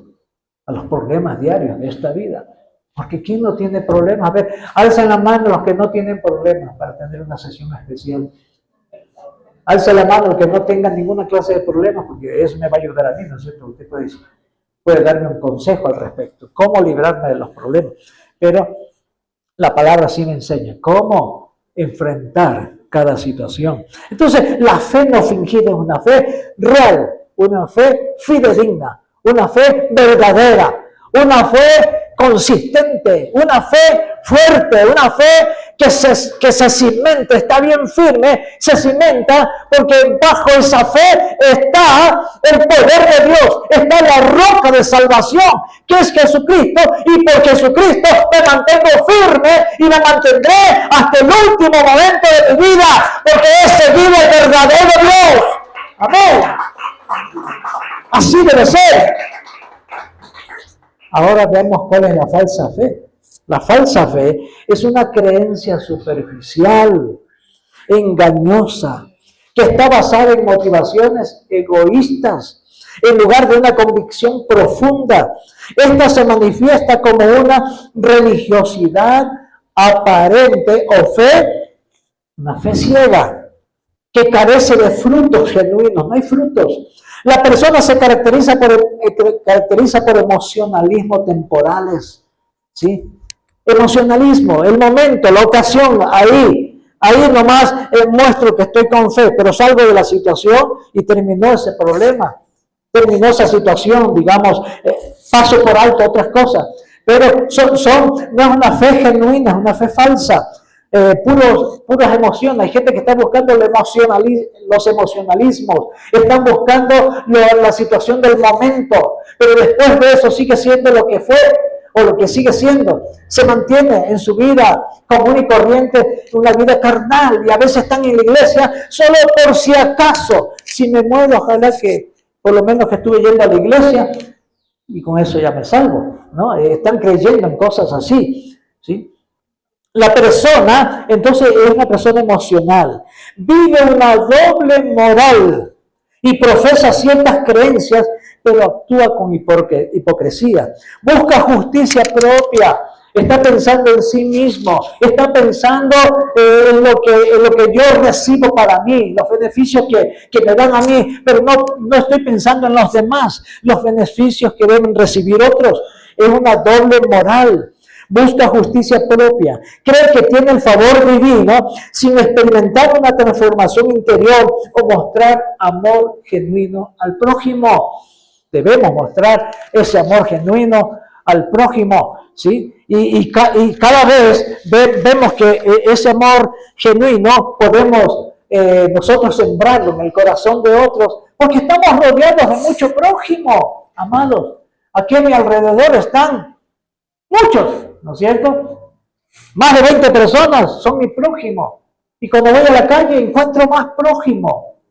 Speaker 1: a los problemas diarios de esta vida. Porque ¿quién no tiene problemas? A ver, alzan la mano los que no tienen problemas para tener una sesión especial. Alza la mano el que no tenga ninguna clase de problemas, porque eso me va a ayudar a mí, ¿no es cierto? Usted puede darme un consejo al respecto, cómo librarme de los problemas. Pero la palabra sí me enseña cómo enfrentar cada situación. Entonces, la fe no fingida es una fe real, una fe fidedigna, una fe verdadera, una fe consistente, una fe fuerte, una fe que se cimenta, está bien firme, se cimenta porque bajo esa fe está el poder de Dios, está la roca de salvación que es Jesucristo, y por Jesucristo me mantengo firme y me mantendré hasta el último momento de mi vida, porque he seguido el verdadero Dios. Amén. Así debe ser. Ahora vemos cuál es la falsa fe. La falsa fe es una creencia superficial, engañosa, que está basada en motivaciones egoístas, en lugar de una convicción profunda. Esta se manifiesta como una religiosidad aparente o fe, una fe ciega, que carece de frutos genuinos. No hay frutos. La persona se caracteriza por emocionalismo temporales, ¿sí? Emocionalismo, el momento, la ocasión, ahí nomás muestro que estoy con fe, pero salgo de la situación y terminó ese problema, terminó esa situación, digamos, paso por alto otras cosas, pero no es una fe genuina, es una fe falsa. puras emociones. Hay gente que está buscando los emocionalismos, están buscando la situación del momento, pero después de eso sigue siendo lo que fue o lo que sigue siendo. Se mantiene en su vida común y corriente, una vida carnal, y a veces están en la iglesia solo por si acaso. Si me muero, ojalá que por lo menos que estuve yendo a la iglesia y con eso ya me salvo, ¿no? Están creyendo en cosas así, ¿sí? La persona, entonces, es una persona emocional, vive una doble moral y profesa ciertas creencias, pero actúa con hipocresía. Busca justicia propia, está pensando en sí mismo, está pensando en lo que yo recibo para mí, los beneficios que me dan a mí, pero no estoy pensando en los demás, los beneficios que deben recibir otros. Es una doble moral. Busca justicia propia, cree que tiene el favor divino sin experimentar una transformación interior o mostrar amor genuino al prójimo. Debemos mostrar ese amor genuino al prójimo, ¿sí? Y cada vez vemos que ese amor genuino podemos nosotros sembrarlo en el corazón de otros, porque estamos rodeados de mucho prójimo, amados. Aquí a mi alrededor están muchos, ¿no es cierto? Más de 20 personas son mi prójimo. Y cuando voy a la calle encuentro más prójimo.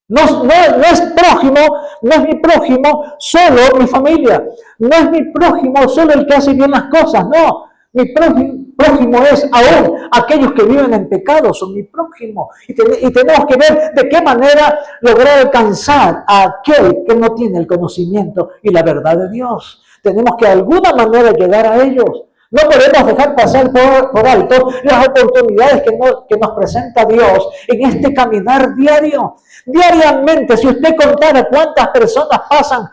Speaker 1: No es prójimo, no es mi prójimo solo mi familia. No es mi prójimo solo el que hace bien las cosas. No, mi prójimo es aún aquellos que viven en pecado, son mi prójimo. Y tenemos que ver de qué manera lograr alcanzar a aquel que no tiene el conocimiento y la verdad de Dios. Tenemos que de alguna manera llegar a ellos. No podemos dejar pasar por alto las oportunidades que nos presenta Dios en este caminar diario. Diariamente, si usted contara cuántas personas pasan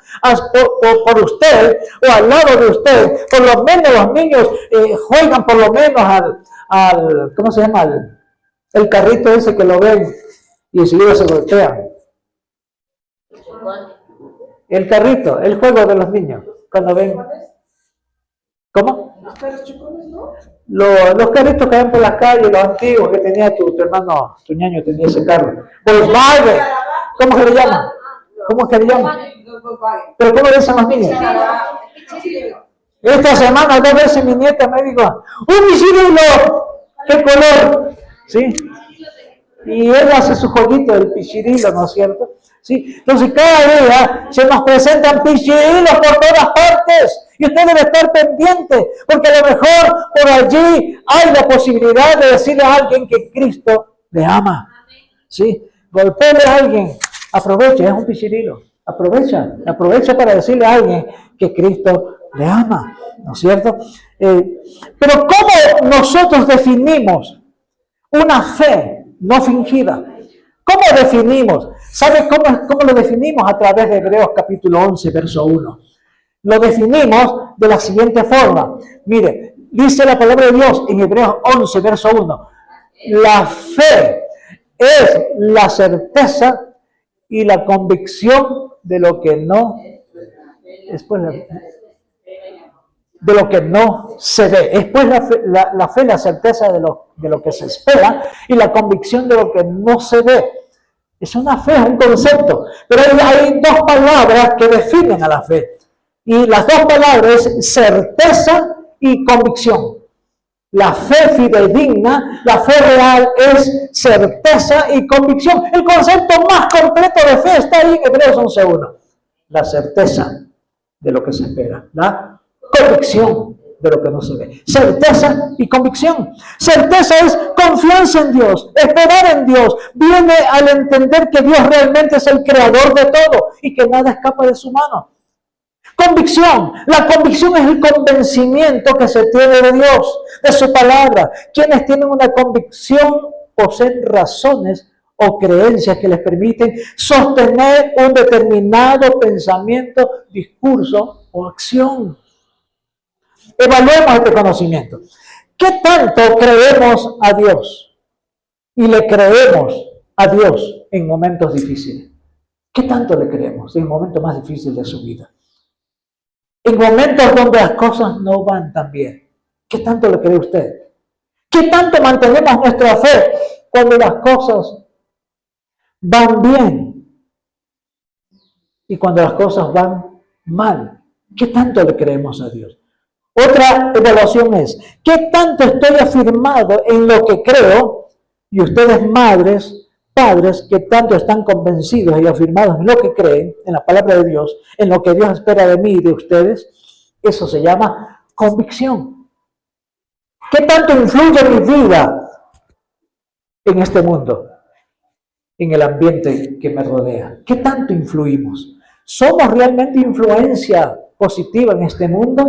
Speaker 1: por usted o al lado de usted, por lo menos los niños juegan por lo menos al ¿cómo se llama? El carrito ese que lo ven y enseguida se voltean. El carrito, el juego de los niños, cuando ven. ¿Cómo?
Speaker 2: Los perros chupones, ¿no?
Speaker 1: Los carritos que ven por la calle, los antiguos que tenía tu hermano, tu ñaño tenía ese carro. Volkswagen. ¿Cómo se le llama? ¿Cómo se le llama? ¿Pero cómo le dicen los niños? Esta semana 2 veces mi nieta me dijo, ¡un pichirilo! ¿Qué color? ¿Sí? Y él hace su jueguito del pichirilo, ¿no es cierto? ¿Sí? Entonces cada día se nos presentan pichirilos por todas partes y usted debe estar pendiente porque a lo mejor por allí hay la posibilidad de decirle a alguien que Cristo le ama. ¿Sí? Golpéele a alguien, aprovecha, es un pichirilo, aprovecha para decirle a alguien que Cristo le ama, ¿no es cierto? Pero ¿cómo nosotros definimos una fe no fingida? ¿Cómo definimos? ¿Sabe cómo lo definimos? A través de Hebreos capítulo 11, verso 1. Lo definimos de la siguiente forma. Mire, dice la palabra de Dios en Hebreos 11, verso 1. La fe es la certeza y la convicción de lo que no, de lo que no se ve. Después la fe, la certeza de lo que se espera y la convicción de lo que no se ve. Es una fe, es un concepto. Pero hay 2 palabras que definen a la fe. Y las 2 palabras es certeza y convicción. La fe fidedigna, la fe real es certeza y convicción. El concepto más completo de fe está ahí en Hebreos 11.1. La certeza de lo que se espera. La convicción de lo que no se ve. Certeza y convicción. Certeza es confianza en Dios, esperar en Dios. Viene al entender que Dios realmente es el creador de todo y que nada escapa de su mano. Convicción. La convicción es el convencimiento que se tiene de Dios, de su palabra. Quienes tienen una convicción poseen razones o creencias que les permiten sostener un determinado pensamiento, discurso o acción. Evaluemos este conocimiento. ¿Qué tanto creemos a Dios? Y le creemos a Dios en momentos difíciles. ¿Qué tanto le creemos en el momento más difícil de su vida? En momentos donde las cosas no van tan bien. ¿Qué tanto le cree usted? ¿Qué tanto mantenemos nuestra fe cuando las cosas van bien? Y cuando las cosas van mal, ¿qué tanto le creemos a Dios? Otra evaluación es, ¿qué tanto estoy afirmado en lo que creo? Y ustedes, madres, padres, ¿qué tanto están convencidos y afirmados en lo que creen, en la palabra de Dios, en lo que Dios espera de mí y de ustedes? Eso se llama convicción. ¿Qué tanto influye mi vida en este mundo, en el ambiente que me rodea? ¿Qué tanto influimos? ¿Somos realmente influencia positiva en este mundo?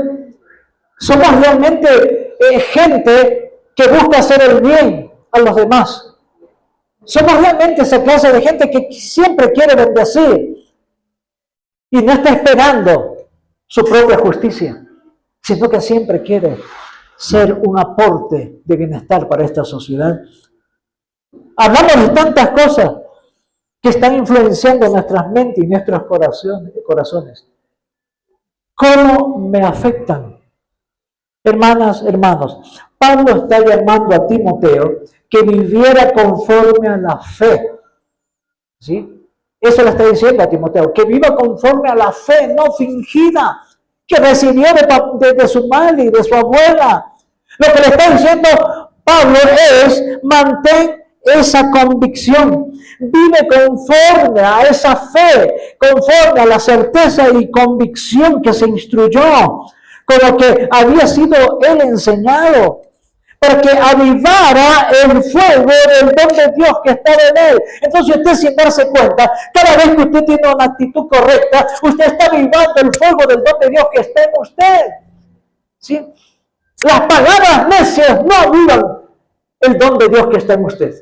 Speaker 1: ¿Somos realmente gente que busca hacer el bien a los demás? ¿Somos realmente esa clase de gente que siempre quiere bendecir y no está esperando su propia justicia, sino que siempre quiere ser un aporte de bienestar para esta sociedad? Hablamos de tantas cosas que están influenciando nuestras mentes y nuestros corazones. ¿Cómo me afectan? Hermanas, hermanos, Pablo está llamando a Timoteo que viviera conforme a la fe. ¿Sí? Eso le está diciendo a Timoteo, que viva conforme a la fe, no fingida, que recibió de su madre y de su abuela. Lo que le está diciendo Pablo es, mantén esa convicción, vive conforme a esa fe, conforme a la certeza y convicción que se instruyó, con lo que había sido él enseñado, para que avivara el fuego del don de Dios que estaba en él. Entonces usted, sin darse cuenta, cada vez que usted tiene una actitud correcta, usted está avivando el fuego del don de Dios que está en usted. ¿Sí? Las palabras necias no avivan el don de Dios que está en usted.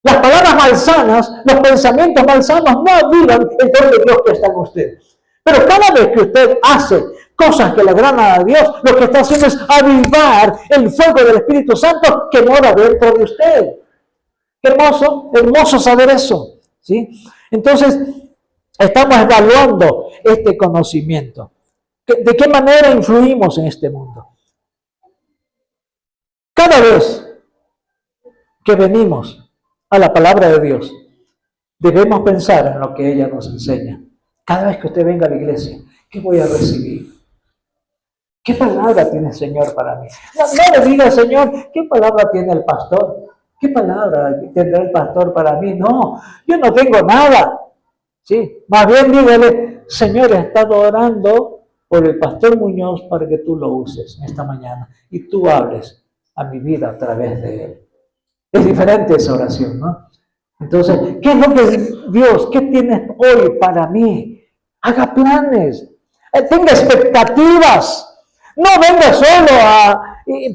Speaker 1: Las palabras malsanas, los pensamientos malsanos no avivan el don de Dios que está en usted. Pero cada vez que usted hace cosas que le agradan a Dios, lo que está haciendo es avivar el fuego del Espíritu Santo que mora dentro de usted. Qué hermoso, hermoso saber eso, ¿sí? Entonces, estamos evaluando este conocimiento. ¿De qué manera influimos en este mundo? Cada vez que venimos a la palabra de Dios, debemos pensar en lo que ella nos enseña. Cada vez que usted venga a la iglesia, ¿qué voy a recibir? ¿Qué palabra tiene el Señor para mí? No le diga, Señor, ¿qué palabra tiene el pastor? ¿Qué palabra tendrá el pastor para mí? No, yo no tengo nada. ¿Sí? Más bien dígale, Señor, he estado orando por el pastor Muñoz para que tú lo uses esta mañana y tú hables a mi vida a través de él. Es diferente esa oración, ¿no? Entonces, ¿qué es lo que Dios, qué tienes hoy para mí? Haga planes, tenga expectativas. No venga solo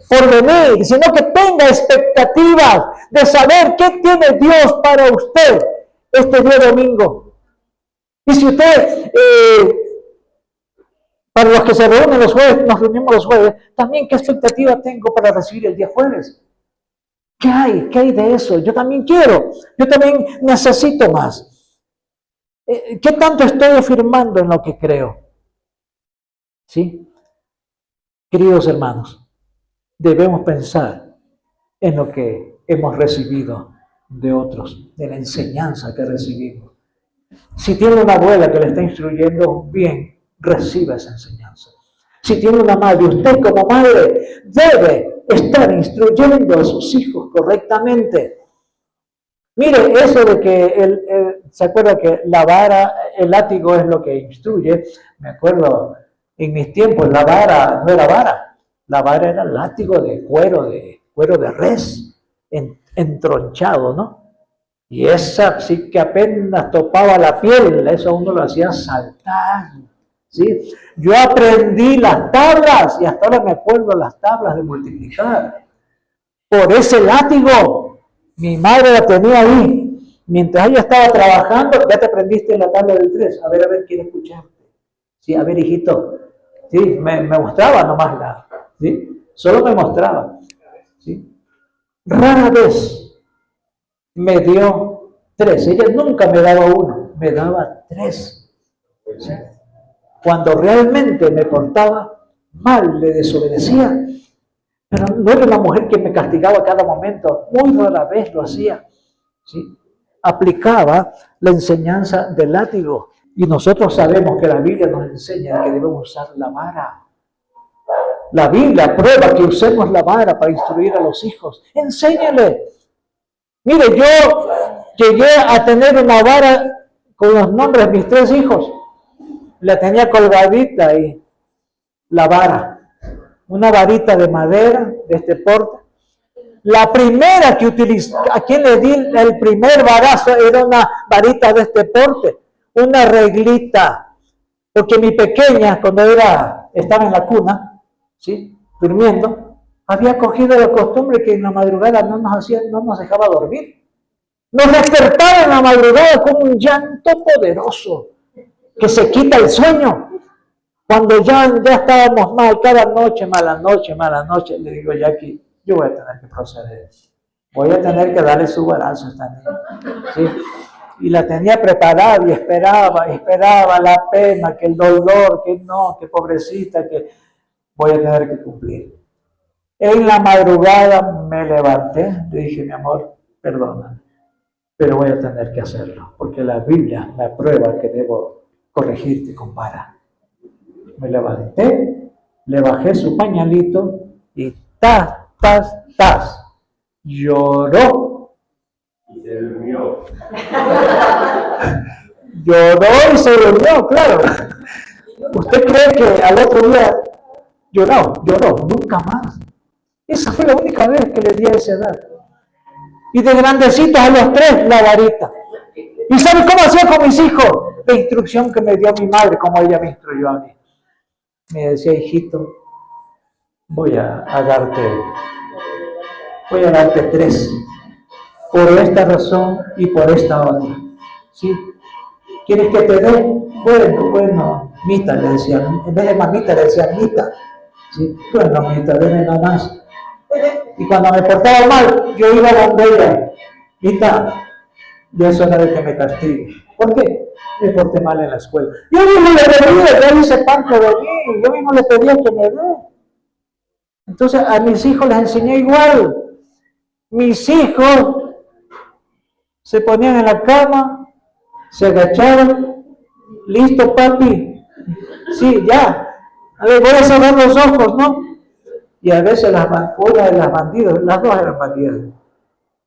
Speaker 1: por venir, sino que tenga expectativas de saber qué tiene Dios para usted este día domingo. Y si usted, para los que se reúnen los jueves, nos reunimos los jueves, también qué expectativa tengo para recibir el día jueves. ¿Qué hay? ¿Qué hay de eso? Yo también quiero, yo también necesito más. ¿Qué tanto estoy afirmando en lo que creo? ¿Sí? Queridos hermanos, debemos pensar en lo que hemos recibido de otros, de la enseñanza que recibimos. Si tiene una abuela que le está instruyendo bien, reciba esa enseñanza. Si tiene una madre, usted como madre debe estar instruyendo a sus hijos correctamente. Mire, eso de que se acuerda que la vara, el látigo es lo que instruye. Me acuerdo, en mis tiempos la vara no era vara, la vara era látigo de cuero de res, entronchado, ¿no? Y esa sí que apenas topaba la piel, eso uno lo hacía saltar, ¿sí? Yo aprendí las tablas y hasta ahora me acuerdo las tablas de multiplicar. Por ese látigo, mi madre la tenía ahí. Mientras ella estaba trabajando, ya te aprendiste la tabla del 3. A ver, quiero escucharte. Sí, a ver, hijito. Sí, me mostraba nomás ¿sí? Solo me mostraba. ¿Sí? Rara vez me dio 3. Ella nunca me daba 1, me daba 3. ¿Sí? Cuando realmente me portaba mal, le desobedecía, Pero no era una mujer que me castigaba a cada momento, muy rara vez lo hacía. ¿Sí? Aplicaba la enseñanza del látigo. Y nosotros sabemos que la Biblia nos enseña que debemos usar la vara. La Biblia prueba que usemos la vara para instruir a los hijos. Enséñale. Mire, yo llegué a tener una vara con los nombres de mis 3 hijos. La tenía colgadita ahí, la vara. Una varita de madera de este porte. La primera que utilicé, a quien le di el primer varazo era una varita de este porte, una reglita. Porque mi pequeña, cuando estaba en la cuna, ¿sí?, durmiendo, había cogido la costumbre que en la madrugada no nos dejaba dormir. Nos despertaba en la madrugada con un llanto poderoso, que se quita el sueño. Cuando ya estábamos mal, cada noche, mala noche, le digo, Jackie, yo voy a tener que proceder. Voy a tener que darle su barazo a esta niña. ¿Sí? Y la tenía preparada y esperaba la pena, que el dolor, que pobrecita, que voy a tener que cumplir. En la madrugada me levanté, le dije, mi amor, perdóname, pero voy a tener que hacerlo, porque la Biblia me aprueba que debo corregirte con vara. Me levanté, le bajé su pañalito y tas, lloró.
Speaker 2: Y se durmió.
Speaker 1: Lloró y se durmió, claro. ¿Usted cree que al otro día lloró? Nunca más. Esa fue la única vez que le di a esa edad. Y de grandecitos a los 3, la varita. ¿Y sabe cómo hacía con mis hijos? La instrucción que me dio mi madre, como ella me instruyó a mí. Me decía, hijito, voy a darte 3. Por esta razón y por esta otra. ¿Sí? ¿Quieres que te dé? Bueno, Mita, le decía. En vez de mamita, le decía Mita. ¿Sí? Bueno, Mita, deme nada más. Y cuando me portaba mal, yo iba a donde ella. Mita, ya es hora de que me castigue. ¿Por qué? Me porté mal en la escuela. Yo mismo le pedía, ya hice parte de mí. Yo mismo le pedía que me dé. Entonces a mis hijos les enseñé igual. Mis hijos se ponían en la cama, se agachaban. Listo, papi. Sí, ya. A ver, voy a cerrar los ojos, ¿no? Y a veces una de las bandidas, las 2 eran bandidas.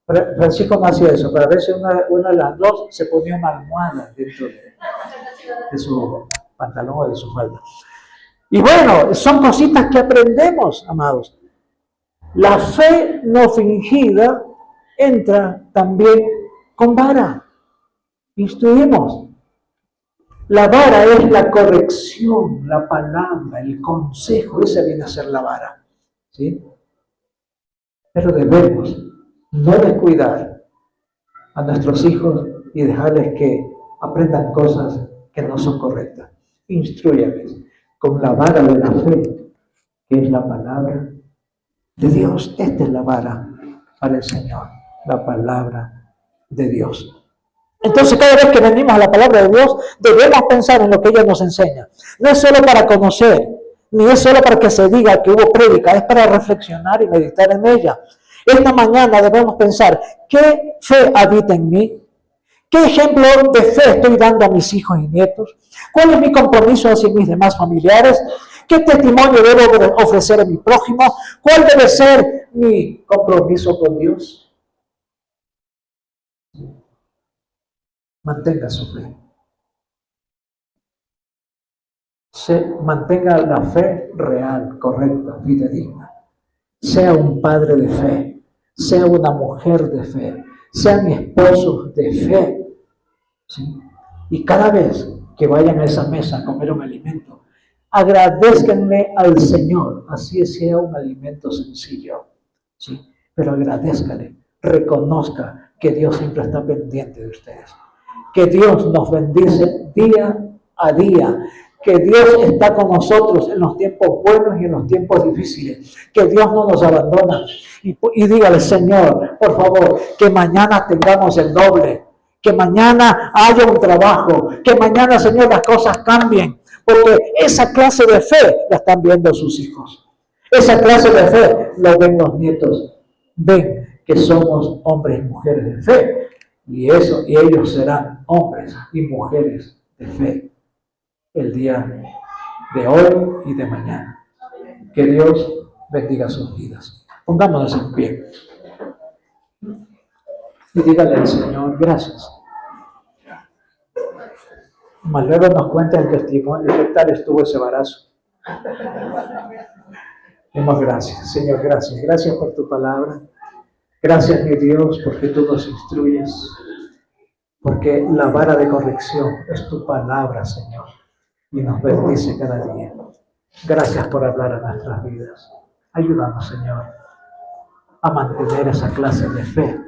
Speaker 1: Francisco no hacía eso, pero a veces una de las 2 se ponía una almohada dentro de su pantalón o de su falda. Y bueno, son cositas que aprendemos, amados. La fe no fingida entra también con vara. Instruimos. La vara es la corrección, la palabra, el consejo. Esa viene a ser la vara. ¿Sí? Pero debemos no descuidar a nuestros hijos y dejarles que aprendan cosas que no son correctas. Instrúyales con la vara de la fe, que es la palabra de Dios. Esta es la vara para el Señor, la palabra de Dios. Entonces, cada vez que venimos a la palabra de Dios, debemos pensar en lo que ella nos enseña. No es solo para conocer, ni es solo para que se diga que hubo prédica, es para reflexionar y meditar en ella. Esta mañana debemos pensar, ¿qué fe habita en mí? ¿Qué ejemplo de fe estoy dando a mis hijos y nietos? ¿Cuál es mi compromiso hacia mis demás familiares? ¿Qué testimonio debo ofrecer a mi prójimo? ¿Cuál debe ser mi compromiso con Dios? Mantenga su fe. Mantenga la fe real, correcta, fidedigna. Sea un padre de fe, sea una mujer de fe, sean esposos de fe. ¿Sí? Y cada vez que vayan a esa mesa a comer un alimento, agradézcanle al Señor, así sea un alimento sencillo. ¿Sí? Pero agradézcale, reconozca que Dios siempre está pendiente de ustedes, que Dios nos bendice día a día, que Dios está con nosotros en los tiempos buenos y en los tiempos difíciles, que Dios no nos abandona. Y dígale, Señor, por favor, que mañana tengamos el doble, que mañana haya un trabajo, que mañana, Señor, las cosas cambien, porque esa clase de fe la están viendo sus hijos. Esa clase de fe lo ven los nietos. Ven que somos hombres y mujeres de fe. Y ellos serán hombres y mujeres de fe el día de hoy y de mañana. Que Dios bendiga sus vidas. Pongámonos en pie. Y dígale al Señor, gracias. Mas luego nos cuenta el testimonio, qué tal estuvo ese embarazo. Demos gracias, Señor, gracias. Gracias por tu palabra. Gracias, mi Dios, porque tú nos instruyes. Porque la vara de corrección es tu palabra, Señor. Y nos bendice cada día. Gracias por hablar a nuestras vidas. Ayúdanos, Señor, a mantener esa clase de fe.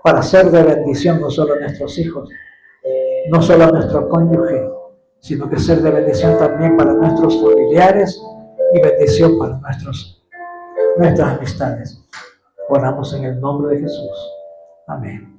Speaker 1: Para ser de bendición no solo a nuestros hijos, no solo a nuestro cónyuge, sino que ser de bendición también para nuestros familiares y bendición para nuestras amistades. Oramos en el nombre de Jesús. Amén.